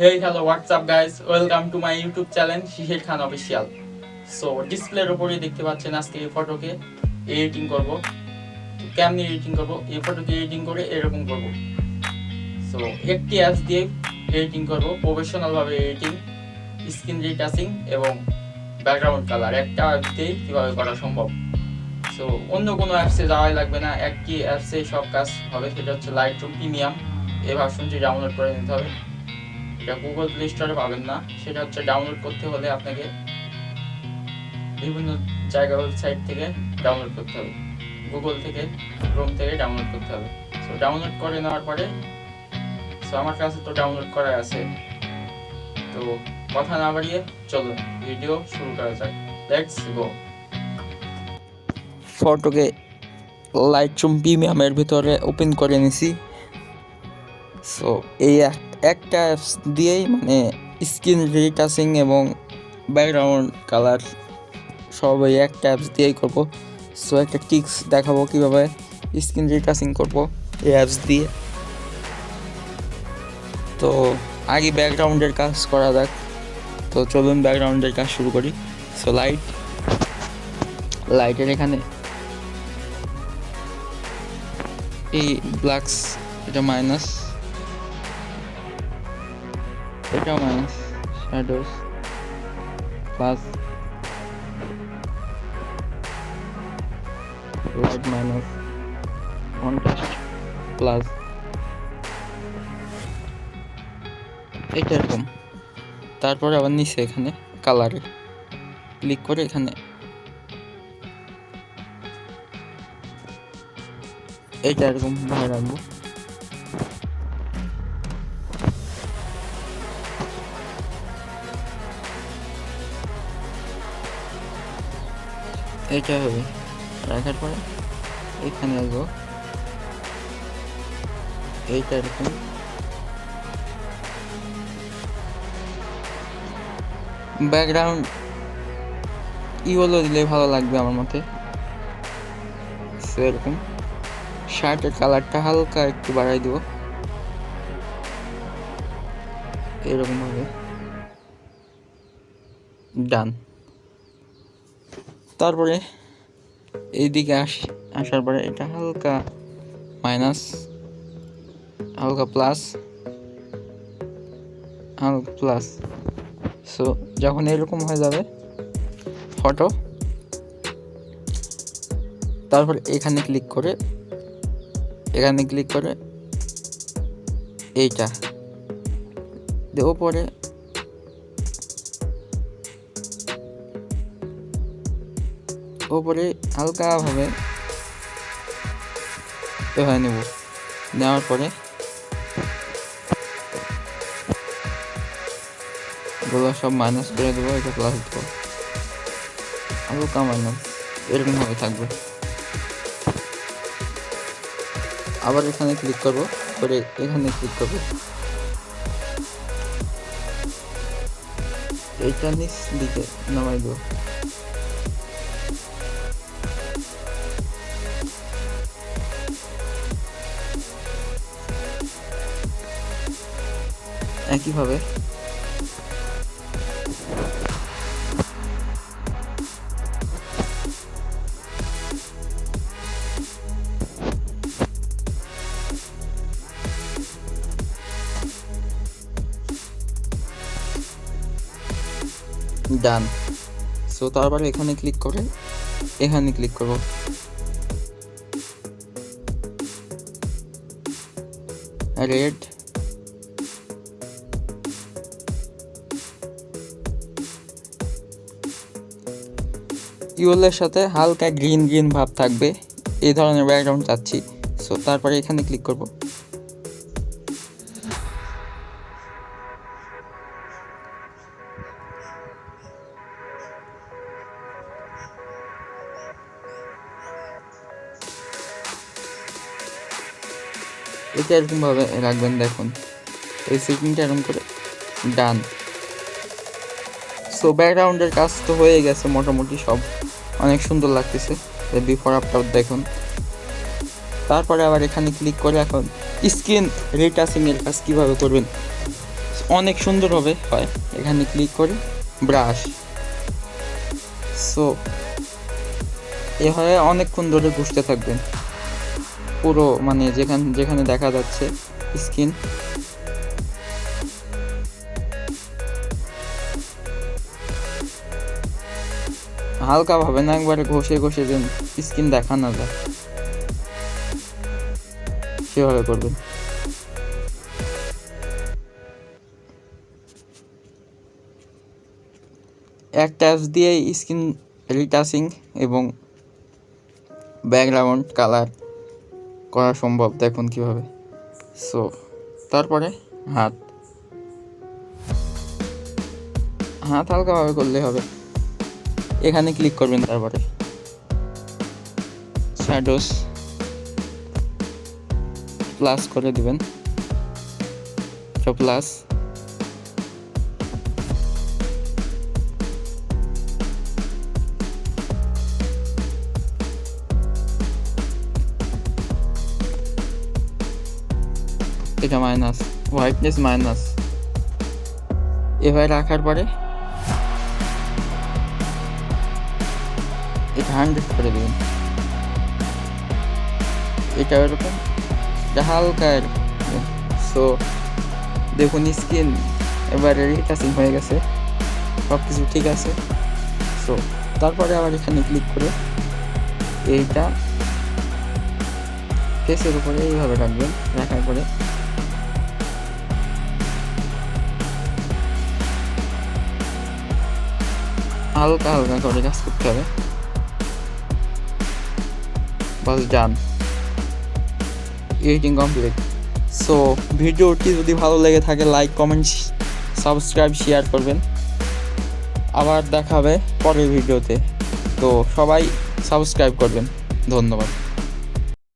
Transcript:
Hey, hello, what's up guys? Welcome to my YouTube channel Shishir Khan Official. So ডিসপ্লের উপরে দেখতে পাচ্ছেন আজকে এই ফটোকে এডিটিং করব। তো কেমনে এডিটিং করব? এই ফটোকে এডিটিং করে এরকম করব। সো একটি অ্যাপস দিয়ে এডিটিং করব, প্রফেশনাল ভাবে এডিটিং, স্কিন রিটাচিং এবং ব্যাকগ্রাউন্ড কালার একটা অ্যাপ দিয়ে কিভাবে করা সম্ভব। সো অন্য কোনো অ্যাপসে যাওয়াই লাগবে না, একটি অ্যাপসে সব কাজ হবে। সেটা হচ্ছে লাইটরুম প্রিমিয়াম। এই ভার্সনটি ডাউনলোড করে নিতে হবে। এটা গুগল প্লে স্টোরে পাবেন না, সেটা হচ্ছে ডাউনলোড করতে হলে আপনাকে বিভিন্ন জায়গা ওয়েবসাইট থেকে ডাউনলোড করতে হবে, গুগল থেকে, ক্রোম থেকে ডাউনলোড করতে হবে। সো ডাউনলোড করে নেওয়ার পরে আমার কাছে তো ডাউনলোড করা আছে, তো কথা না বাড়িয়ে চলুন ভিডিও শুরু করা যাক। Let's go. ফটোকে লাইটরুম প্রিমিয়ামের ভিতরে ওপেন করে নিছি। সো এই একটা অ্যাপস দিয়েই মানে স্কিন রিটাচিং এবং ব্যাকগ্রাউন্ড কালার সব এই একটা অ্যাপস দিয়েই করবো। সো একটা ট্রিক্স দেখাবো কীভাবে স্কিন রিটাচিং করবো এই অ্যাপস দিয়ে। তো আগে ব্যাকগ্রাউন্ডের কাজ করা যাক। তো চলুন ব্যাকগ্রাউন্ডের কাজ শুরু করি। সো লাইটের এখানে এই ব্ল্যাকস, এটা মাইনাস, এটা minus, shadows plus, light minus, contrast plus, এটা এরকম। তারপরে আবার নিচে এখানে কালারে ক্লিক করে এখানে এইটা এরকম ভাবে রাখবো। এইটা হবে রাখার পরে এখানে আসবো, এইটা এরকম ব্যাকগ্রাউন্ড ইয়েলো দিলে ভালো লাগবে আমার মতে। এরকম শার্টের কালারটা হালকা একটু বাড়াই দেবো এরকম ভাবে, ডান। তারপরে এইদিকে আসার পরে এটা হালকা মাইনাস, হালকা প্লাস, হালকা প্লাস। সো যখন এরকম হয়ে যাবে ফটো, তারপর এখানে ক্লিক করে এইটা দেবো। পরে ওপরে হালকাভাবে এভাবে নেওয়ার পরে এগুলো সব মাইনাস করে দেবো, এটা প্লাস দেবো, হালকা মাইনাস এরকমভাবে থাকবে। আবার এখানে ক্লিক করবো, করে এখানে ক্লিক করবো, এইটা নিচ দিকে নামাই দেবো। একইভাবে ডান। সো তারপরে এখানে ক্লিক করে এখানে ক্লিক করব, রেড, ইয়েলোর সাথে হালকা গ্রিন ভাব থাকবে, এই ধরনের ব্যাকগ্রাউন্ড চাচ্ছি। সো তারপরে এখানে ক্লিক করব, এটা এরকমভাবে রাখবেন। দেখুন এই সেটিংটা এরকম করে, ডান। সো ব্যাকগ্রাউন্ডের কাজ তো হয়ে গেছে মোটামুটি, সব অনেক সুন্দর লাগতেছে। বিফোর আফটার দেখুন। তারপরে আবার এখানে ক্লিক করে এখন স্কিন রিটাচিং এর কাজ কিভাবে করবেন অনেক সুন্দরভাবে হয়। এখানে ক্লিক করি ব্রাশ। সো এভাবে অনেকক্ষণ ধরে ঘষতে থাকবেন পুরো, মানে যেখানে দেখা যাচ্ছে স্কিন। হালকাভাবে না, একবারে ঘষে ঘষে যেন স্কিন দেখা না যায় সেভাবে করবেন। এক ট্যাপ দিয়ে স্কিন রিটাচিং এবং ব্যাকগ্রাউন্ড কালার করা সম্ভব, দেখুন কিভাবে। সো তারপরে হাত হালকাভাবে করলে হবে। এখানে ক্লিক করবেন, তারপরে শ্যাডোস প্লাস করে দিবেন, প্লাস। এটা মাইনাস, হোয়াইটনেস মাইনাস। এভাবে রাখার পরে এটা 100 করে দেবেন। এটা এরকম হালকা। সো দেখুন স্কিন এবারে রিটাচিং হয়ে গেছে, সব কিছু ঠিক আছে। সো তারপরে আবার এখানে ক্লিক করে এইটা ফেসের উপরে এইভাবে রাখবেন। রাখার পরে হালকা হালকা করে কাজ করতে হবে। বাস ডান, এডিটিং কমপ্লিট। সো ভিডিওটি যদি ভালো লেগে থাকে লাইক, কমেন্ট, সাবস্ক্রাইব, শেয়ার করবেন। আবার দেখা হবে পরের ভিডিওতে। তো সবাই সাবস্ক্রাইব করবেন। ধন্যবাদ।